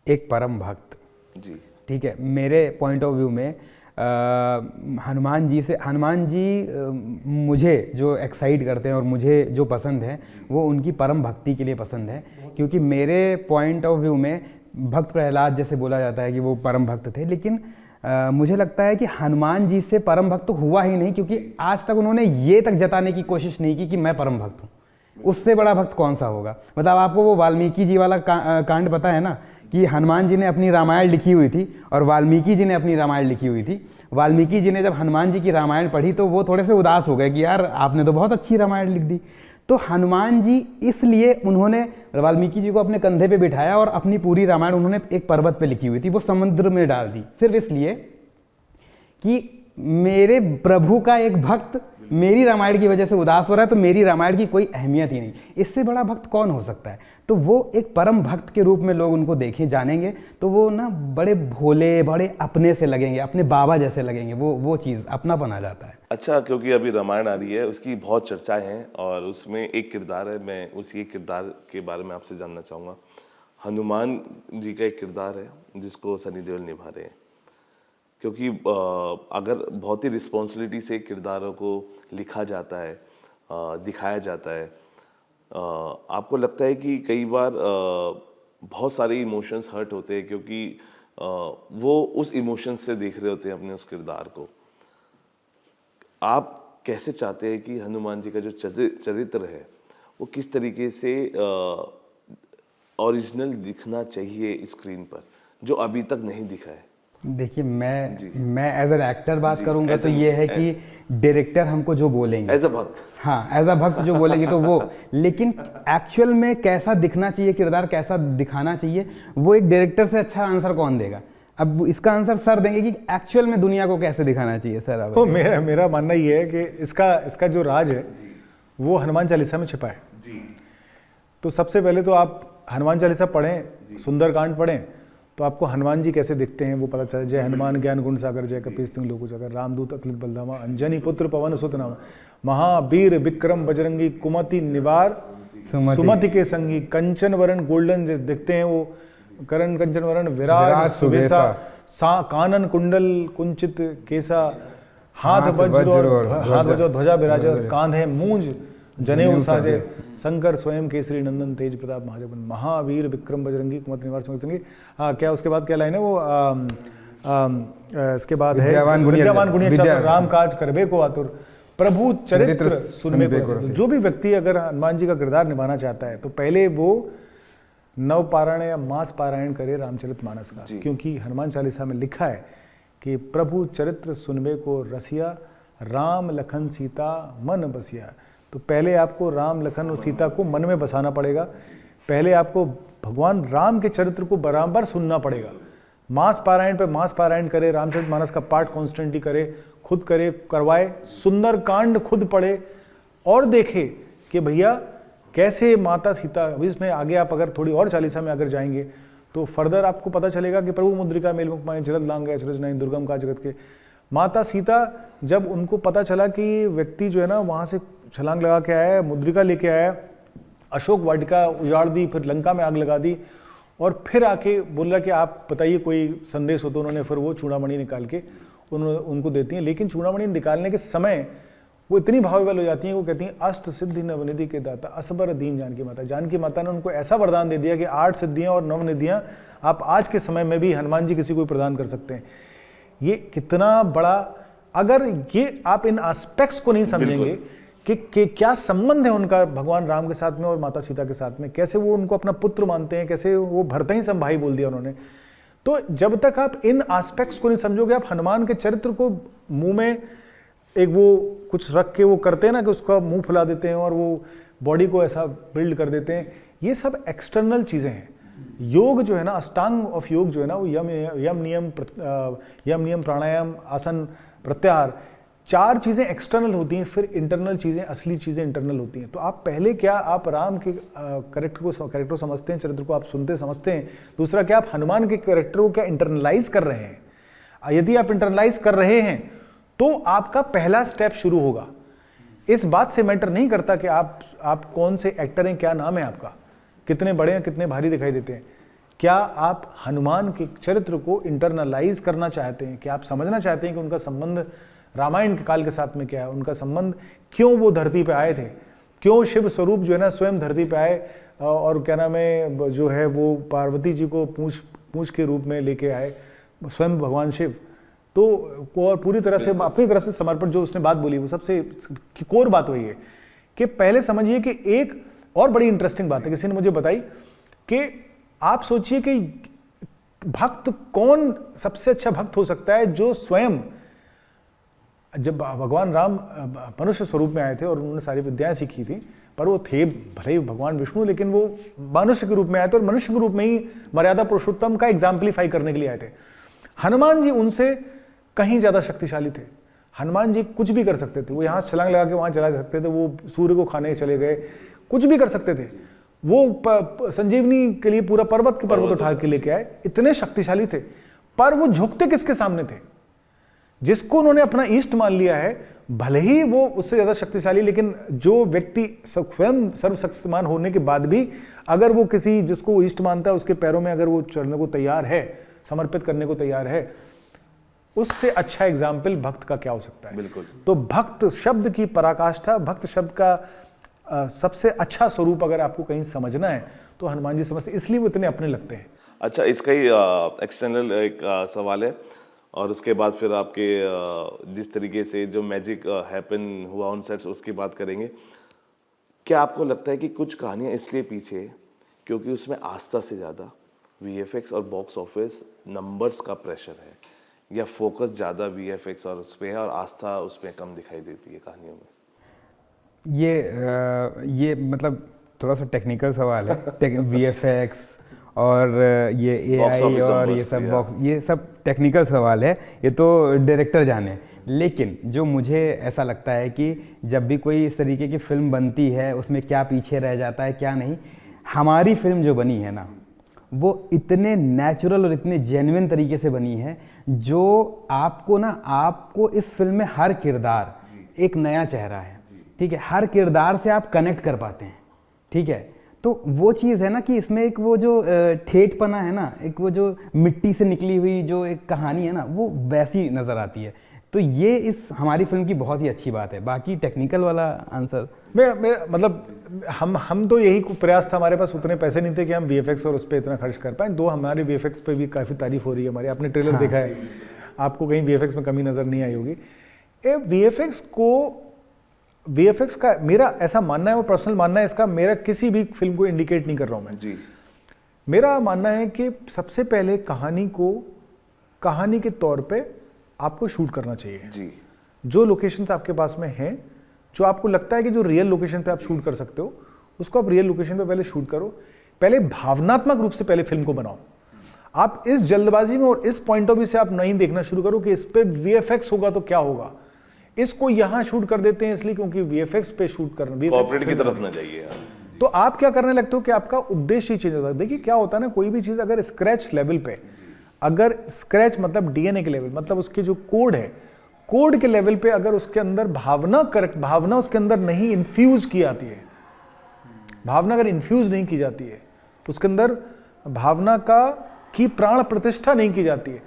एक परम भक्त जी। ठीक है, मेरे पॉइंट ऑफ व्यू में हनुमान जी मुझे जो एक्साइट करते हैं और मुझे जो पसंद है वो उनकी परम भक्ति के लिए पसंद है, क्योंकि मेरे पॉइंट ऑफ व्यू में भक्त प्रहलाद जैसे बोला जाता है कि वो परम भक्त थे, लेकिन मुझे लगता है कि हनुमान जी से परम भक्त तो हुआ ही नहीं, क्योंकि आज तक उन्होंने ये तक जताने की कोशिश नहीं की कि मैं परम भक्त हूँ। उससे बड़ा भक्त कौन सा होगा? मतलब आपको वो वाल्मीकि जी वाला कांड पता है ना, कि हनुमान जी ने अपनी रामायण लिखी हुई थी और वाल्मीकि जी ने अपनी रामायण लिखी हुई थी। वाल्मीकि जी ने जब हनुमान जी की रामायण पढ़ी तो वो थोड़े से उदास हो गए कि यार आपने तो बहुत अच्छी रामायण लिख दी। तो हनुमान जी इसलिए उन्होंने वाल्मीकि जी को अपने कंधे पे बिठाया और अपनी पूरी रामायण उन्होंने एक पर्वत पे लिखी हुई थी, वो समुद्र में डाल दी, सिर्फ इसलिए कि मेरे प्रभु का एक भक्त मेरी रामायण की वजह से उदास हो रहा है, तो मेरी रामायण की कोई अहमियत ही नहीं। इससे बड़ा भक्त कौन हो सकता है? तो वो एक परम भक्त के रूप में लोग उनको देखें, जानेंगे, तो वो ना बड़े भोले, बड़े अपने से लगेंगे, अपने बाबा जैसे लगेंगे, वो चीज़ अपनापन आ जाता है। अच्छा, क्योंकि अभी रामायण आ रही है, उसकी बहुत चर्चाएं हैं और उसमें एक किरदार है, मैं उसी एक किरदार के बारे में आपसे जानना चाहूँगा। हनुमान जी का एक किरदार है जिसको सनी देओल निभा रहे हैं, क्योंकि अगर बहुत ही रिस्पॉन्सिबिलिटी से किरदारों को लिखा जाता है, दिखाया जाता है, आपको लगता है कि कई बार बहुत सारे इमोशंस हर्ट होते हैं क्योंकि वो उस इमोशंस से देख रहे होते हैं अपने उस किरदार को। आप कैसे चाहते हैं कि हनुमान जी का जो चरित्र है वो किस तरीके से ओरिजिनल दिखना चाहिए स्क्रीन पर, जो अभी तक नहीं दिखा है? देखिए, मैं एज एन एक्टर बात करूंगा तो ये है कि डायरेक्टर हमको जो बोलेंगे एज अ भक्त, हाँ एज अ भक्त जो बोलेंगे तो वो, लेकिन एक्चुअल में कैसा दिखना चाहिए किरदार, कैसा दिखाना चाहिए, वो एक डायरेक्टर से अच्छा आंसर कौन देगा? अब इसका आंसर सर देंगे कि एक्चुअल में दुनिया को कैसे दिखाना चाहिए। सर अब तो मेरा मानना ये है कि इसका जो राज है वो हनुमान चालीसा में छिपा है। तो सबसे पहले तो आप हनुमान चालीसा पढ़ें, सुंदरकांड पढ़ें, तो आपको हनुमान जी कैसे दिखते हैं वो पता चले। जय हनुमान ज्ञान गुण सागर, जय कपीस तिहुँ लोक उजागर, रामदूत अतुलित बलधामा, अंजनी पुत्र पवन सुत नामा, महावीर विक्रम बजरंगी, कुमति निवार सुमति के संगी, कंचन वरण गोल्डन दिखते हैं वो, करण कंचन वरण विराज सुबेसा, कानन कुंडल कुंचित केसा, हाथ वज्र और ध्वजा विराज, कांधे मूंज जनेऊ साजे, शंकर स्वयं केसरी नंदन तेज प्रताप महाजन, महावीर विक्रम बजरंगी कुमत निवार सुमंगी। हाँ, क्या उसके बाद क्या लाइन है वो? इसके बाद है विद्यावान गुणिया चातुर, राम काज करबे को आतुर, प्रभु चरित्र सुनबे को रसिया। जो भी व्यक्ति अगर हनुमान जी का किरदार निभाना चाहता है तो पहले वो नव पारायण या मास पारायण करे रामचरितमानस का, क्योंकि हनुमान चालीसा में लिखा है कि प्रभु चरित्र सुनबे को रसिया, राम लखन सीता मन बसिया। तो पहले आपको राम लखन और सीता को मन में बसाना पड़ेगा, पहले आपको भगवान राम के चरित्र को बराबर सुनना पड़ेगा। मास पारायण पे मास पारायण करे, रामचरितमानस का पाठ कॉन्स्टेंटली करे, खुद करे, करवाए, सुंदर कांड खुद पढ़े और देखे कि भैया कैसे माता सीता। अभी इसमें आगे आप अगर थोड़ी और चालीसा में अगर जाएंगे तो फर्दर आपको पता चलेगा कि प्रभु मुद्रिका मेल मुख माए, जगत लांग गए अचरज नहीं, दुर्गम का जगत के। माता सीता जब उनको पता चला कि व्यक्ति जो है ना वहाँ से छलांग लगा के आया, मुद्रिका लेके आया, अशोक वाटिका उजाड़ दी, फिर लंका में आग लगा दी और फिर आके बोला कि आप बताइए कोई संदेश हो, तो उन्होंने फिर वो चूड़ामणि निकाल के उनको देती हैं। लेकिन चूड़ामणि निकालने के समय वो इतनी भावविवल हो जाती हैं, वो कहती हैं अष्ट सिद्धि नवनिधि के दाता असबर दीन जानकी माता। जानकी माता ने उनको ऐसा वरदान दे दिया कि 8 सिद्धियां और 9 निधियां आप आज के समय में भी हनुमान जी किसी को प्रदान कर सकते हैं। ये कितना बड़ा, अगर ये आप इन एस्पेक्ट्स को नहीं समझेंगे कि क्या संबंध है उनका भगवान राम के साथ में और माता सीता के साथ में, कैसे वो उनको अपना पुत्र मानते हैं, कैसे वो भरते ही सब भाई बोल दिया उन्होंने। तो जब तक आप इन एस्पेक्ट्स को नहीं समझोगे, आप हनुमान के चरित्र को मुंह में एक वो कुछ रख के वो करते हैं ना कि उसका मुंह फुला देते हैं और वो बॉडी को ऐसा बिल्ड कर देते हैं, ये सब एक्सटर्नल चीजें हैं। योग जो है ना, अष्टांग ऑफ योग जो है ना, वो यम नियम प्राणायाम आसन प्रत्याहार, 4 चीजें एक्सटर्नल होती हैं, फिर इंटरनल चीजें, असली चीजें इंटरनल होती हैं। तो आप पहले क्या आप राम के कैरेक्टर को समझते हैं, चरित्र को आप सुनते समझते हैं। दूसरा क्या आप हनुमान के कैरेक्टर को क्या इंटरनलाइज कर रहे हैं। यदि आप इंटरनलाइज कर रहे हैं तो आपका पहला स्टेप शुरू होगा। इस बात से मैटर नहीं करता कि आप कौन से एक्टर हैं, क्या नाम है आपका, कितने बड़े हैं, कितने भारी दिखाई देते हैं। क्या आप हनुमान के चरित्र को इंटरनलाइज करना चाहते हैं, क्या आप समझना चाहते हैं कि उनका संबंध रामायण के काल के साथ में क्या है, उनका संबंध क्यों वो धरती पे आए थे, क्यों शिव स्वरूप जो है ना स्वयं धरती पे आए और क्या नाम है जो है वो पार्वती जी को पूंछ के रूप में लेके आए स्वयं भगवान शिव। तो और पूरी तरह से अपनी तरफ से समर्पण, जो उसने बात बोली वो सबसे कोर बात वही है कि पहले समझिए कि एक और बड़ी इंटरेस्टिंग बात है, किसी ने मुझे बताई कि आप सोचिए कि भक्त कौन सबसे अच्छा भक्त हो सकता है, जो स्वयं जब भगवान राम मनुष्य स्वरूप में आए थे और उन्होंने सारी विद्याएं सीखी थी, पर वो थे भले ही भगवान विष्णु, लेकिन वो मनुष्य के रूप में आए थे और मनुष्य के रूप में ही मर्यादा पुरुषोत्तम का एग्जाम्पलीफाई करने के लिए आए थे। हनुमान जी उनसे कहीं ज्यादा शक्तिशाली थे। हनुमान जी कुछ भी कर सकते थे, वो यहाँ छलांग लगा के वहां चला सकते थे, वो सूर्य को खाने चले गए, कुछ भी कर सकते थे। वो संजीवनी के लिए पूरा पर्वत उठा के लेके आए, इतने शक्तिशाली थे। पर वो झुकते किसके सामने थे? जिसको उन्होंने अपना इष्ट मान लिया है, भले ही वो उससे ज्यादा शक्तिशाली, लेकिन जो व्यक्ति स्वयं सर्वशक्तिमान होने के बाद भी अगर वो किसी जिसको वो इष्ट मानता है उसके पैरों में अगर वो चढ़ने को तैयार है, समर्पित करने को तैयार है, उससे अच्छा एग्जाम्पल भक्त का क्या हो सकता है। बिल्कुल। तो भक्त शब्द की पराकाष्ठा, भक्त शब्द का सबसे अच्छा स्वरूप अगर आपको कहीं समझना है तो हनुमान जी समझते, इसलिए वो इतने अपने लगते हैं। अच्छा, इसका ही एक्सटर्नल एक सवाल है और उसके बाद फिर आपके जिस तरीके से जो मैजिक हैपन हुआ ऑन सेट्स उसकी बात करेंगे। क्या आपको लगता है कि कुछ कहानियां इसलिए पीछे क्योंकि उसमें आस्था से ज़्यादा VFX और बॉक्स ऑफिस नंबर्स का प्रेशर है, या फोकस ज़्यादा VFX और उस पर है और आस्था उसमें कम दिखाई देती है कहानियों में? ये मतलब थोड़ा सा टेक्निकल सवाल है। VFX और ये AI और ये सब टेक्निकल सवाल है, ये तो डायरेक्टर जाने। लेकिन जो मुझे ऐसा लगता है कि जब भी कोई इस तरीके की फिल्म बनती है उसमें क्या पीछे रह जाता है क्या नहीं। हमारी फिल्म जो बनी है ना, वो इतने नेचुरल और इतने जेन्युइन तरीके से बनी है, जो आपको इस फिल्म में हर किरदार एक नया चेहरा है, ठीक है, हर किरदार से आप कनेक्ट कर पाते हैं, ठीक है। तो वो चीज़ है ना कि इसमें एक वो जो ठेठपना है ना, एक वो जो मिट्टी से निकली हुई जो एक कहानी है ना, वो वैसी नज़र आती है। तो ये इस हमारी फिल्म की बहुत ही अच्छी बात है। बाकी टेक्निकल वाला आंसर मैं मतलब हम तो यही प्रयास था, हमारे पास उतने पैसे नहीं थे कि हम वीएफएक्स और उस पर इतना खर्च कर पाए। दो हमारे वीएफएक्स पे भी काफ़ी तारीफ हो रही है हमारी, आपने ट्रेलर देखा है, आपको कहीं वीएफएक्स में कमी नज़र नहीं आई होगी। वीएफएक्स का मेरा ऐसा मानना है, वो पर्सनल मानना है इसका, मेरा किसी भी फिल्म को इंडिकेट नहीं कर रहा हूँ मैं जी। मेरा मानना है कि सबसे पहले कहानी के तौर पे आपको शूट करना चाहिए जी। जो लोकेशंस आपके पास में हैं, जो आपको लगता है कि जो रियल लोकेशन पे आप शूट कर सकते हो, उसको आप रियल लोकेशन पे पहले शूट करो। पहले भावनात्मक रूप से पहले फिल्म को बनाओ। आप इस जल्दबाजी में और इस पॉइंट ऑफ व्यू से आप नहीं देखना शुरू करो कि इस पे वीएफएक्स होगा तो क्या होगा, इसको यहां शूट कर देते हैं इसलिए क्योंकि वीएफएक्स पे शूट करना, कॉर्पोरेट की तरफ ना जाइए यार। तो आप क्या करने लगते हो कि आपका उद्देश्य ही चेंज होता है। देखिए क्या होता है ना, कोई भी चीज अगर स्क्रैच लेवल पे, अगर स्क्रैच मतलब डीएनए के लेवल, मतलब उसके जो कोड है, कोड के लेवल पे अगर उसके अंदर भावना उसके अंदर नहीं इन्फ्यूज की जाती है, भावना अगर इन्फ्यूज नहीं की जाती है, उसके अंदर भावना की प्राण प्रतिष्ठा नहीं की जाती है,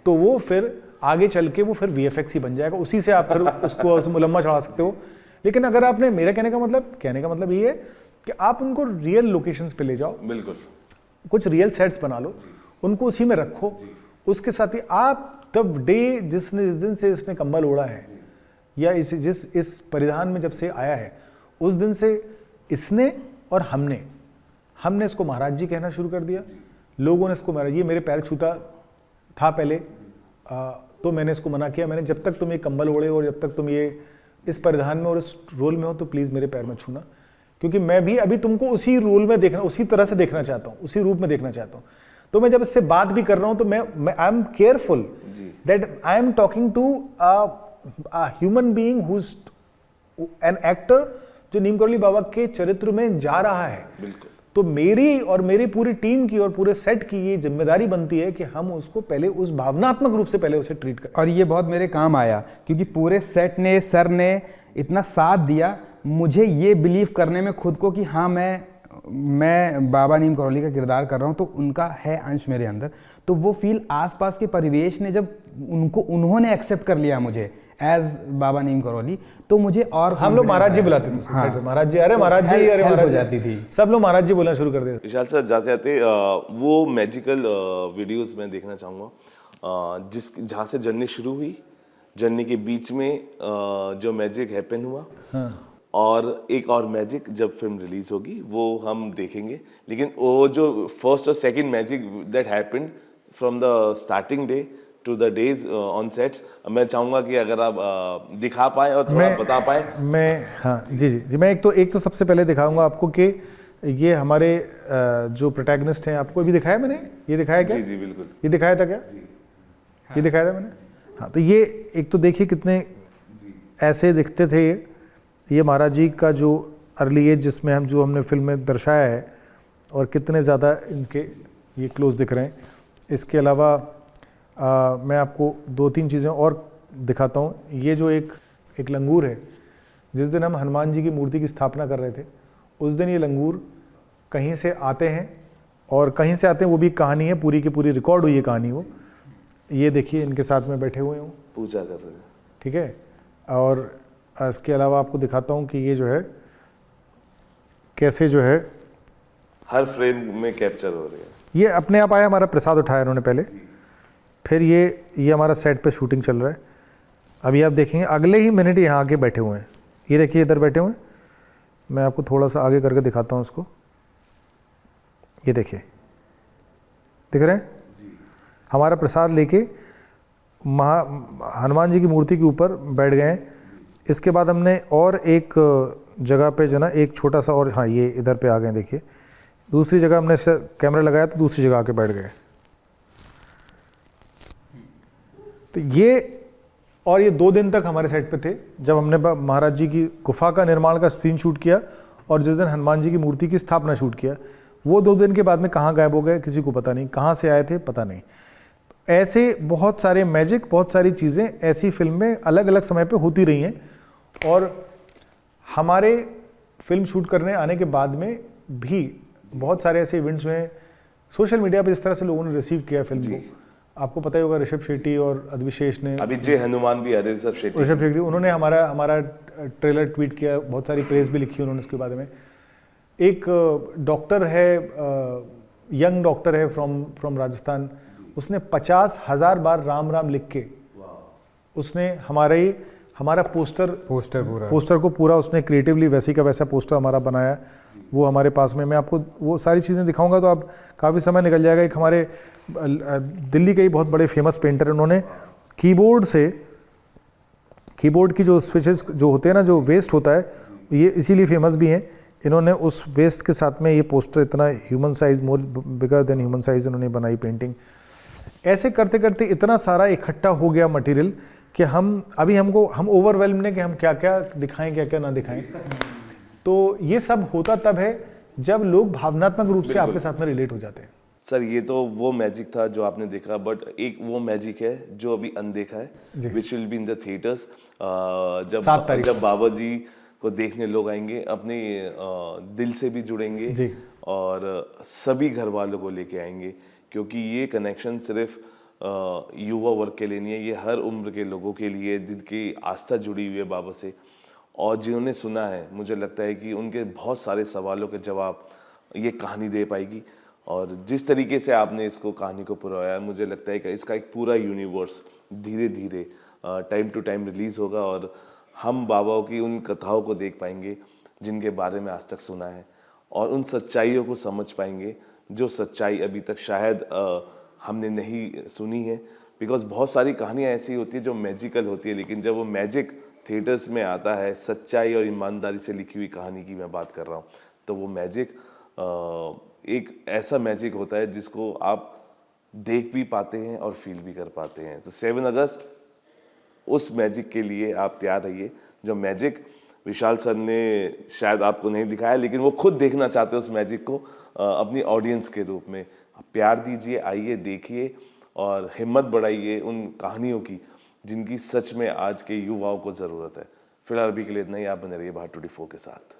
तो वो फिर आगे चल के वो फिर वीएफएक्स ही बन जाएगा। उसी से आप फिर उसको मुलम्मा चढ़ा सकते हो। लेकिन अगर आपने, मेरा कहने का मतलब ये है कि आप उनको रियल लोकेशंस पे ले जाओ, बिल्कुल कुछ रियल सेट्स बना लो, उनको उसी में रखो। उसके साथ ही आप तब जिस दिन से इसने कंबल ओढ़ा है या इस परिधान में जब से आया है, उस दिन से इसने और हमने इसको महाराज जी कहना शुरू कर दिया। लोगों ने इसको महाराज, ये मेरे पैर छूता था पहले, तो मैंने इसको मना किया, मैंने जब तक तुम ये कंबल ओढ़े और जब तक तुम ये इस परिधान में और इस रोल में हो तो प्लीज़ मेरे पैर में छूना, क्योंकि मैं भी अभी तुमको उसी रोल में देखना, उसी तरह से देखना चाहता हूँ, उसी रूप में देखना चाहता हूँ। तो मैं जब इससे बात भी कर रहा हूँ तो मैं I am careful that I am talking to human being who is an actor जो नीम करौली बाबा के चरित्र में जा रहा है। बिल्कुल। तो मेरी पूरी टीम की और पूरे सेट की ये जिम्मेदारी बनती है कि हम उसको पहले उस भावनात्मक रूप से पहले उसे ट्रीट करें। और ये बहुत मेरे काम आया क्योंकि पूरे सेट ने, सर ने इतना साथ दिया मुझे ये बिलीव करने में खुद को कि हाँ मैं बाबा नीम करौली का किरदार कर रहा हूँ, तो उनका है अंश मेरे अंदर। तो वो फील आसपास के परिवेश ने जब उन्होंने एक्सेप्ट कर लिया मुझे एज बाबा नीम करौली, तो मुझे और हम लोग महाराज जी बुलाते थे। हाँ। महाराज जी, अरे महाराज जी, अरे महाराज जाती थी, सब लोग महाराज जी बोलना शुरू कर देते। विशाल सर, जाते जाते वो मैजिकल वीडियोस में देखना चाहूँगा जहाँ से जर्नी शुरू हुई, जर्नी के बीच में जो मैजिक हैपन हुआ। हाँ। और एक और मैजिक जब फिल्म रिलीज होगी वो हम देखेंगे, लेकिन वो जो फर्स्ट और second magic that happened from the starting day to the days on sets, मैं चाहूँगा कि अगर आप दिखा पाए और थोड़ा बता पाए। हाँ जी, मैं एक तो सबसे पहले दिखाऊंगा आपको कि ये हमारे जो प्रोटैगनिस्ट हैं, आपको भी दिखाया मैंने, ये दिखाया क्या? जी बिल्कुल, ये दिखाया था क्या? ये दिखाया था मैंने। हाँ, तो ये एक तो देखिए कितने ऐसे दिखते थे ये महाराज जी का जो अर्ली एज जिसमें हमने फिल्म में दर्शाया है, और कितने ज़्यादा इनके ये क्लोज दिख रहे हैं। इसके अलावा मैं आपको 2-3 चीज़ें और दिखाता हूँ। ये जो एक लंगूर है, जिस दिन हम हनुमान जी की मूर्ति की स्थापना कर रहे थे, उस दिन ये लंगूर कहीं से आते हैं, और कहीं से आते हैं वो भी कहानी है, पूरी की पूरी रिकॉर्ड हुई है कहानी वो। ये देखिए इनके साथ में बैठे हुए हूँ, पूजा कर रहे हैं, ठीक है। और इसके अलावा आपको दिखाता हूँ कि ये जो है कैसे जो है हर फ्रेम में कैप्चर हो रहे हैं। ये अपने आप आया, हमारा प्रसाद उठाया उन्होंने पहले, फिर ये हमारा सेट पे शूटिंग चल रहा है। अभी आप देखेंगे अगले ही मिनट यहाँ आके बैठे हुए हैं, ये देखिए इधर बैठे हुए हैं। मैं आपको थोड़ा सा आगे करके दिखाता हूँ उसको, ये देखिए दिख रहे हैं। हमारा प्रसाद लेके हनुमान जी की मूर्ति के ऊपर बैठ गए हैं। इसके बाद हमने और एक जगह पे जो ना एक छोटा सा और, हाँ ये इधर पे आ गए, देखिए दूसरी जगह हमने कैमरा लगाया तो दूसरी जगह आके बैठ गए। तो ये 2 दिन तक हमारे सेट पे थे जब हमने महाराज जी की गुफा का निर्माण का सीन शूट किया, और जिस दिन हनुमान जी की मूर्ति की स्थापना शूट किया, वो 2 दिन के बाद में कहाँ गायब हो गए किसी को पता नहीं, कहाँ से आए थे पता नहीं। ऐसे बहुत सारे मैजिक, बहुत सारी चीज़ें ऐसी फिल्म में अलग अलग समय पे होती रही हैं। और हमारे फिल्म शूट करने आने के बाद में भी बहुत सारे ऐसे इवेंट्स हुए हैं सोशल मीडिया पे जिस तरह से लोगों ने रिसीव किया फिल्म को। आपको पता ही होगा ऋषभ शेट्टी और अद्विशेष ने, अभी जय हनुमान भी आ रहे ऋषभ शेट्टी, उन्होंने हमारा ट्रेलर ट्वीट किया, बहुत सारी प्रेस भी लिखी उन्होंने इसके बारे में। एक डॉक्टर है, यंग डॉक्टर है फ्रॉम राजस्थान, उसने 50,000 बार राम राम लिख के उसने हमारा पोस्टर को पूरा उसने क्रिएटिवली वैसे का वैसा पोस्टर हमारा बनाया। वो हमारे पास में, मैं आपको वो सारी चीज़ें दिखाऊंगा तो आप काफ़ी समय निकल जाएगा। एक हमारे दिल्ली के ही बहुत बड़े फेमस पेंटर हैं, उन्होंने कीबोर्ड की जो स्विचेस जो होते हैं ना, जो वेस्ट होता है, ये इसीलिए फेमस भी हैं। इन्होंने उस वेस्ट के साथ में ये पोस्टर इतना ह्यूमन साइज, मोर बिगर देन ह्यूमन साइज इन्होंने बनाई पेंटिंग। ऐसे करते करते इतना सारा इकट्ठा हो गया मटेरियल कि हम ओवरवेल्म ने कि हम क्या क्या दिखाएं, क्या क्या ना दिखाएं। तो ये सब होता तब है जब लोग भावनात्मक रूप से आपके साथ में रिलेट हो जाते हैं। सर ये तो वो मैजिक था जो आपने देखा, बट एक वो मैजिक है जो अभी अनदेखा है, which will be in the theatres. जब बाबा जी को देखने लोग आएंगे, अपने दिल से भी जुड़ेंगे और सभी घर वालों को लेके आएंगे, क्योंकि ये कनेक्शन सिर्फ युवा वर्ग के लिए नहीं है, ये हर उम्र के लोगों के लिए जिनकी आस्था जुड़ी हुई है बाबा से, और जिन्होंने सुना है, मुझे लगता है कि उनके बहुत सारे सवालों के जवाब ये कहानी दे पाएगी। और जिस तरीके से आपने इसको कहानी को पुराया, मुझे लगता है कि इसका एक पूरा यूनिवर्स धीरे धीरे टाइम टू टाइम रिलीज़ होगा और हम बाबाओं की उन कथाओं को देख पाएंगे जिनके बारे में आज तक सुना है, और उन सच्चाइयों को समझ पाएंगे जो सच्चाई अभी तक शायद हमने नहीं सुनी है। बिकॉज बहुत सारी कहानियाँ ऐसी होती है जो मैजिकल होती है, लेकिन जब वो मैजिक थिएटर्स में आता है, सच्चाई और ईमानदारी से लिखी हुई कहानी की मैं बात कर रहा हूँ, तो वो मैजिक एक ऐसा मैजिक होता है जिसको आप देख भी पाते हैं और फील भी कर पाते हैं। तो 7 अगस्त उस मैजिक के लिए आप तैयार रहिए, जो मैजिक विशाल सर ने शायद आपको नहीं दिखाया, लेकिन वो खुद देखना चाहते हैं उस मैजिक को अपनी ऑडियंस के रूप में। प्यार दीजिए, आइए, देखिए और हिम्मत बढ़ाइए उन कहानियों की जिनकी सच में आज के युवाओं को ज़रूरत है। फिलहाल अभी के लिए इतना ही। आप बने रहिए भारत 24 के साथ।